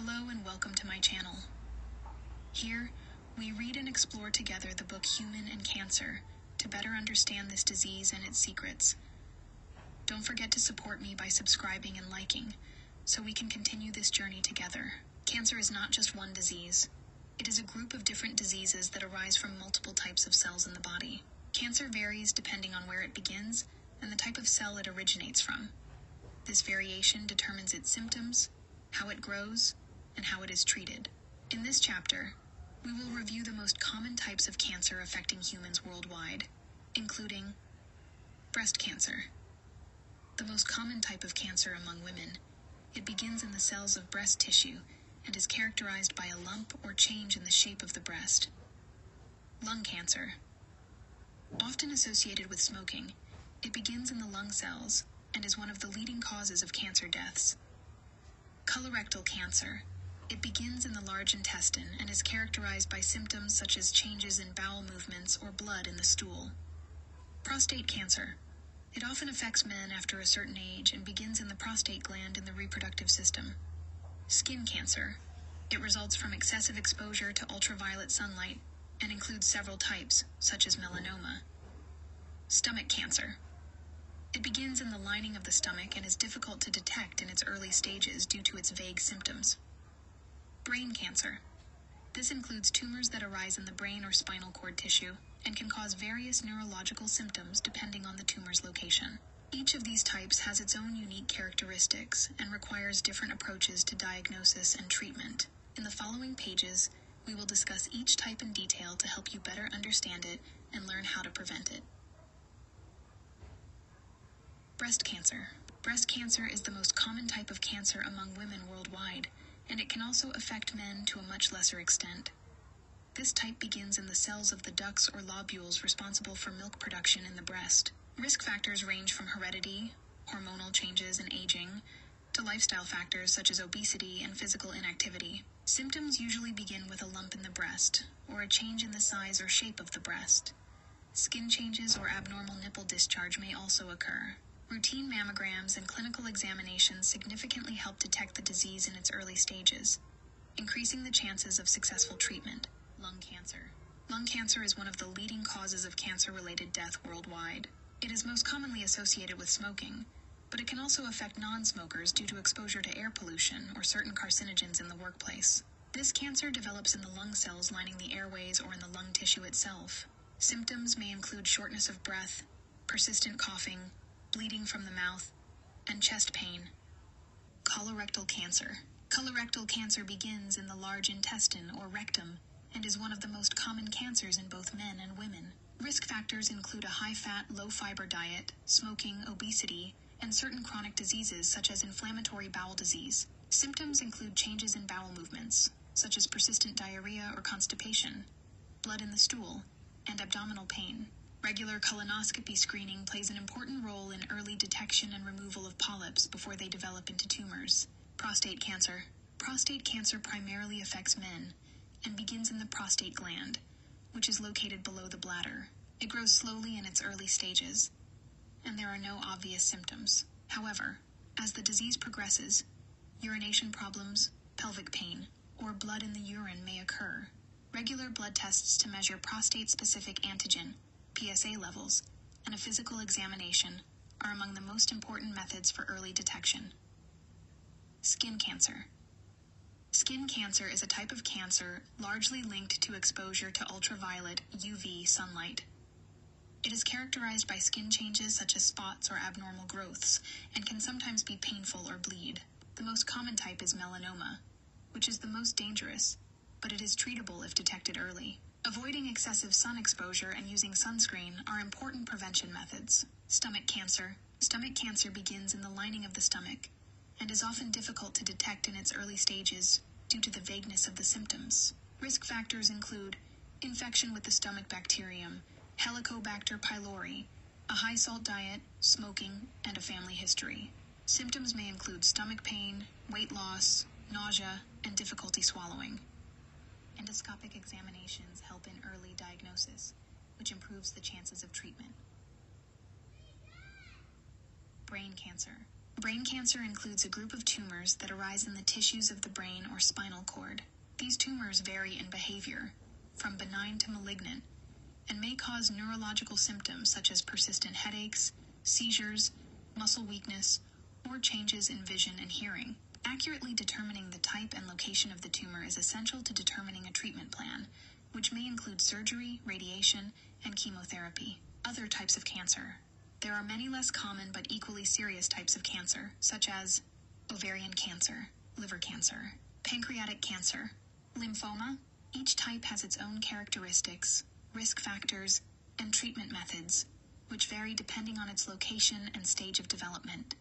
Hello and welcome to my channel. Here, we read and explore together the book Human and Cancer to better understand this disease and its secrets. Don't forget to support me by subscribing and liking, so we can continue this journey together. Cancer is not just one disease. It is a group of different diseases that arise from multiple types of cells in the body. Cancer varies depending on where it begins and the type of cell it originates from. This variation determines its symptoms, how it grows, and how it is treated. In this chapter, we will review the most common types of cancer affecting humans worldwide, including breast cancer, the most common type of cancer among women. It begins in the cells of breast tissue and is characterized by a lump or change in the shape of the breast. Lung cancer, often associated with smoking, it begins in the lung cells and is one of the leading causes of cancer deaths. Colorectal cancer. It begins in the large intestine and is characterized by symptoms such as changes in bowel movements or blood in the stool. Prostate cancer. It often affects men after a certain age and begins in the prostate gland in the reproductive system. Skin cancer. It results from excessive exposure to ultraviolet sunlight and includes several types, such as melanoma. Stomach cancer. It begins in the lining of the stomach and is difficult to detect in its early stages due to its vague symptoms. Brain cancer. This includes tumors that arise in the brain or spinal cord tissue and can cause various neurological symptoms depending on the tumor's location. Each of these types has its own unique characteristics and requires different approaches to diagnosis and treatment. In the following pages, we will discuss each type in detail to help you better understand it and learn how to prevent it. Breast cancer. Breast cancer is the most common type of cancer among women worldwide, and it can also affect men to a much lesser extent. This type begins in the cells of the ducts or lobules responsible for milk production in the breast. Risk factors range from heredity, hormonal changes and aging, to lifestyle factors such as obesity and physical inactivity. Symptoms usually begin with a lump in the breast, or a change in the size or shape of the breast. Skin changes or abnormal nipple discharge may also occur. Routine mammograms and clinical examinations significantly help detect the disease in its early stages, increasing the chances of successful treatment. Lung cancer. Lung cancer is one of the leading causes of cancer-related death worldwide. It is most commonly associated with smoking, but it can also affect non-smokers due to exposure to air pollution or certain carcinogens in the workplace. This cancer develops in the lung cells lining the airways or in the lung tissue itself. Symptoms may include shortness of breath, persistent coughing, bleeding from the mouth, and chest pain. Colorectal cancer. Colorectal cancer begins in the large intestine or rectum and is one of the most common cancers in both men and women. Risk factors include a high-fat, low-fiber diet, smoking, obesity, and certain chronic diseases such as inflammatory bowel disease. Symptoms include changes in bowel movements, such as persistent diarrhea or constipation, blood in the stool, and abdominal pain. Regular colonoscopy screening plays an important role in early detection and removal of polyps before they develop into tumors. Prostate cancer. Prostate cancer primarily affects men and begins in the prostate gland, which is located below the bladder. It grows slowly in its early stages, and there are no obvious symptoms. However, as the disease progresses, urination problems, pelvic pain, or blood in the urine may occur. Regular blood tests to measure prostate-specific antigen, PSA levels, and a physical examination are among the most important methods for early detection. Skin cancer. Skin cancer is a type of cancer largely linked to exposure to ultraviolet UV sunlight. It is characterized by skin changes such as spots or abnormal growths and can sometimes be painful or bleed. The most common type is melanoma, which is the most dangerous, but it is treatable if detected early. Avoiding excessive sun exposure and using sunscreen are important prevention methods. Stomach cancer. Stomach cancer begins in the lining of the stomach and is often difficult to detect in its early stages due to the vagueness of the symptoms. Risk factors include infection with the stomach bacterium, Helicobacter pylori, a high-salt diet, smoking, and a family history. Symptoms may include stomach pain, weight loss, nausea, and difficulty swallowing. Endoscopic examinations help in early diagnosis, which improves the chances of treatment. Brain cancer. Brain cancer includes a group of tumors that arise in the tissues of the brain or spinal cord. These tumors vary in behavior, from benign to malignant, and may cause neurological symptoms such as persistent headaches, seizures, muscle weakness, or changes in vision and hearing. Accurately determining the type and location of the tumor is essential to determining a treatment plan, which may include surgery, radiation, and chemotherapy. Other types of cancer. There are many less common but equally serious types of cancer, such as ovarian cancer, liver cancer, pancreatic cancer, lymphoma. Each type has its own characteristics, risk factors, and treatment methods, which vary depending on its location and stage of development.